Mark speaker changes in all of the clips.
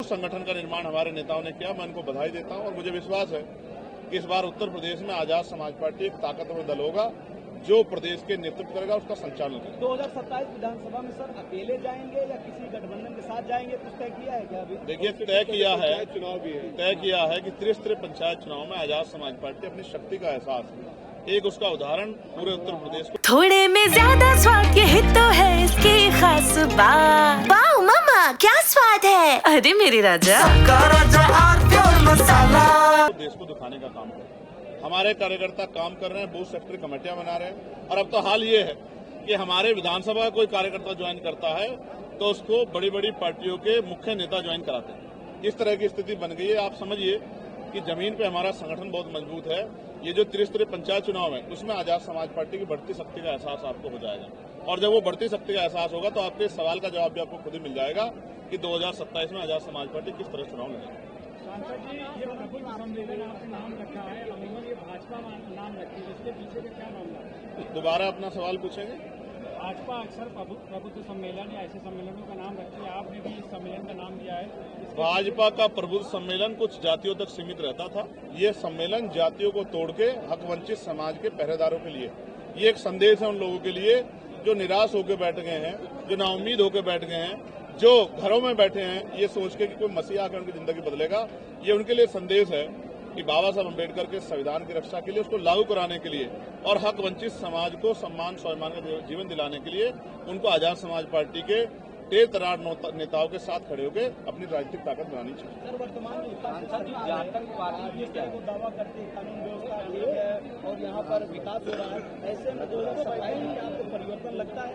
Speaker 1: संगठन का निर्माण हमारे नेताओं ने किया, मैं उनको बधाई देता हूं और मुझे विश्वास है कि इस बार उत्तर प्रदेश में आजाद समाज पार्टी एक ताकतवर दल होगा जो प्रदेश के नेतृत्व करेगा, उसका संचालन करेगा।
Speaker 2: 2027 विधानसभा में सर अकेले जाएंगे या किसी गठबंधन के साथ जाएंगे, कुछ तय किया है क्या अभी?
Speaker 1: देखिए, तय किया है कि त्रिस्तरीय पंचायत चुनाव में आजाद समाज पार्टी अपनी शक्ति का एहसास है। एक उसका उदाहरण पूरे उत्तर प्रदेश को।
Speaker 3: थोड़े में ज्यादा स्वाद यही तो है इसकी खास बात। वाओ मामा, क्या स्वाद है। अरे मेरे राजा,
Speaker 1: देश को दिखाने का काम कर रहे हैं। हमारे कार्यकर्ता काम कर रहे हैं, बूथ सेक्टर कमेटियां बना रहे हैं और अब तो हाल ये है कि हमारे विधानसभा का कोई कार्यकर्ता ज्वाइन करता है तो उसको बड़ी बड़ी पार्टियों के मुख्य नेता ज्वाइन कराते हैं। इस तरह की स्थिति बन गई है। आप समझिए कि जमीन पे हमारा संगठन बहुत मजबूत है। ये जो त्रिस्तरीय पंचायत चुनाव है उसमें आजाद समाज पार्टी की बढ़ती शक्ति का एहसास आपको हो जाएगा और जब वो बढ़ती शक्ति का एहसास होगा तो आपके सवाल का जवाब भी आपको खुद ही मिल जाएगा कि 2027 में आजाद समाज पार्टी किस तरह चुनाव लड़ेगी।
Speaker 2: सांसद जी, ये प्रबुद्ध सम्मेलन आपने नाम रखा है, अमूमन ये भाजपा नाम रखी है, इसके पीछे का क्या मामला है?
Speaker 1: दोबारा अपना सवाल पूछेंगे।
Speaker 2: भाजपा अक्सर प्रबुद्ध सम्मेलन या ऐसे सम्मेलनों का नाम रखती है, आपने भी इस सम्मेलन का नाम दिया है।
Speaker 1: भाजपा का प्रबुद्ध सम्मेलन कुछ जातियों तक सीमित रहता था। ये सम्मेलन जातियों को तोड़ के हक वंचित समाज के पहरेदारों के लिए, ये एक संदेश है उन लोगों के लिए जो निराश होकर बैठ गए हैं, जो नाउम्मीद होकर बैठ गए हैं, जो घरों में बैठे हैं ये सोच के कि कोई मसीहा आकर उनकी जिंदगी बदलेगा। ये उनके लिए संदेश है कि बाबा साहब अम्बेडकर के संविधान की रक्षा के लिए, उसको लागू कराने के लिए और हक वंचित समाज को सम्मान स्वाभिमान का जीवन दिलाने के लिए उनको आजाद समाज पार्टी के तेज तरार नेताओं के साथ खड़े होकर अपनी राजनीतिक ताकत बनानी चाहिए।
Speaker 2: सर, वर्तमान में आतंकवादी को दावा करते कानून व्यवस्था ठीक है और यहाँ पर विकास हो रहा है, ऐसे में 2027 में आपको परिवर्तन लगता है?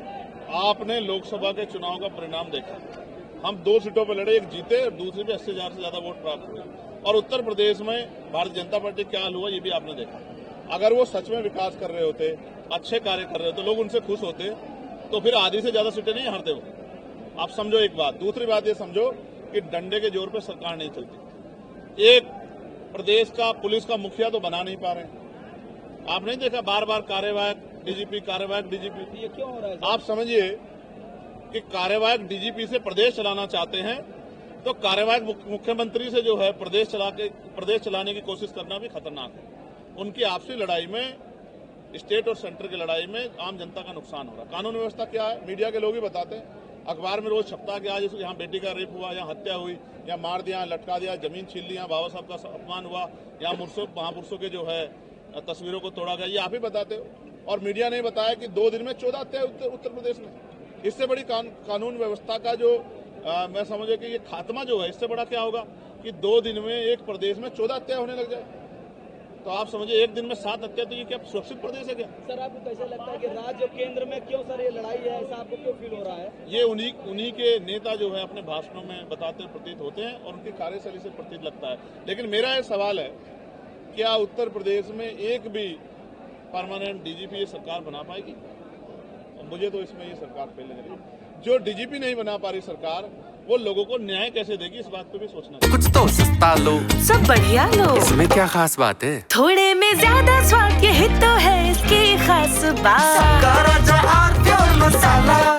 Speaker 1: आपने लोकसभा के चुनाव का परिणाम देखा। हम 2 सीटों पर लड़े, एक जीते और दूसरे पे 80,000 से ज्यादा वोट प्राप्त हुए और उत्तर प्रदेश में भारतीय जनता पार्टी क्या हाल हुआ ये भी आपने देखा। अगर वो सच में विकास कर रहे होते, अच्छे कार्य कर रहे होते, लोग उनसे खुश होते तो फिर आधी से ज्यादा सीटें नहीं हारते हो। आप समझो एक बात। दूसरी बात ये समझो कि डंडे के जोर पे सरकार नहीं चलती। एक प्रदेश का पुलिस का मुखिया तो बना नहीं पा रहे। आप नहीं देखा बार बार कार्यवाहक डीजीपी, कार्यवाहक डीजीपी,
Speaker 2: ये क्यों हो रहा है?
Speaker 1: आप समझिए कि कार्यवाहक डीजीपी से प्रदेश चलाना चाहते हैं तो कार्यवाहक मुख्यमंत्री से जो है प्रदेश चलाने की कोशिश करना भी खतरनाक है। उनकी आपसी लड़ाई में, स्टेट और सेंटर की लड़ाई में आम जनता का नुकसान हो रहा है। कानून व्यवस्था क्या है मीडिया के लोग ही बताते हैं। अखबार में रोज छपता कि आज यहाँ बेटी का रेप हुआ, यहाँ हत्या हुई, यहाँ मार दिया, लटका दिया, जमीन छीन ली, यहाँ बाबा साहब का अपमान हुआ, यहाँ महापुरुषों के जो है तस्वीरों को तोड़ा गया, ये आप ही बताते हो। और मीडिया ने बताया कि 2 दिन में 14 हत्या उत्तर प्रदेश में। इससे बड़ी कानून व्यवस्था का जो मैं समझे कि ये खात्मा जो है, इससे बड़ा क्या होगा कि 2 दिन में एक प्रदेश में 14 हत्या होने लग जाए। तो आप समझिए एक दिन में 7 हत्या, तो ये क्या सुरक्षित प्रदेश है क्या?
Speaker 2: सर, आपको कैसे लगता है कि राज्य और केंद्र में क्यों सर ये लड़ाई है, ऐसा आपको क्यों फील हो रहा है?
Speaker 1: ये उन्हीं के नेता जो है अपने भाषणों में बताते प्रतीत होते हैं और उनकी कार्यशैली से प्रतीत लगता है। लेकिन मेरा ये सवाल है, क्या उत्तर प्रदेश में एक भी परमानेंट डीजीपी ये सरकार बना पाएगी? मुझे तो इसमें ये सरकार फेल लग रही है। जो डीजीपी नहीं बना पा रही सरकार, वो लोगों को न्याय कैसे देगी, इस बात पे भी सोचना चाहिए।
Speaker 3: कुछ तो सस्ता लो, सब बढ़िया लो,
Speaker 4: इसमें क्या खास बात है?
Speaker 3: थोड़े में ज्यादा स्वाद यही तो है इसकी खास बात।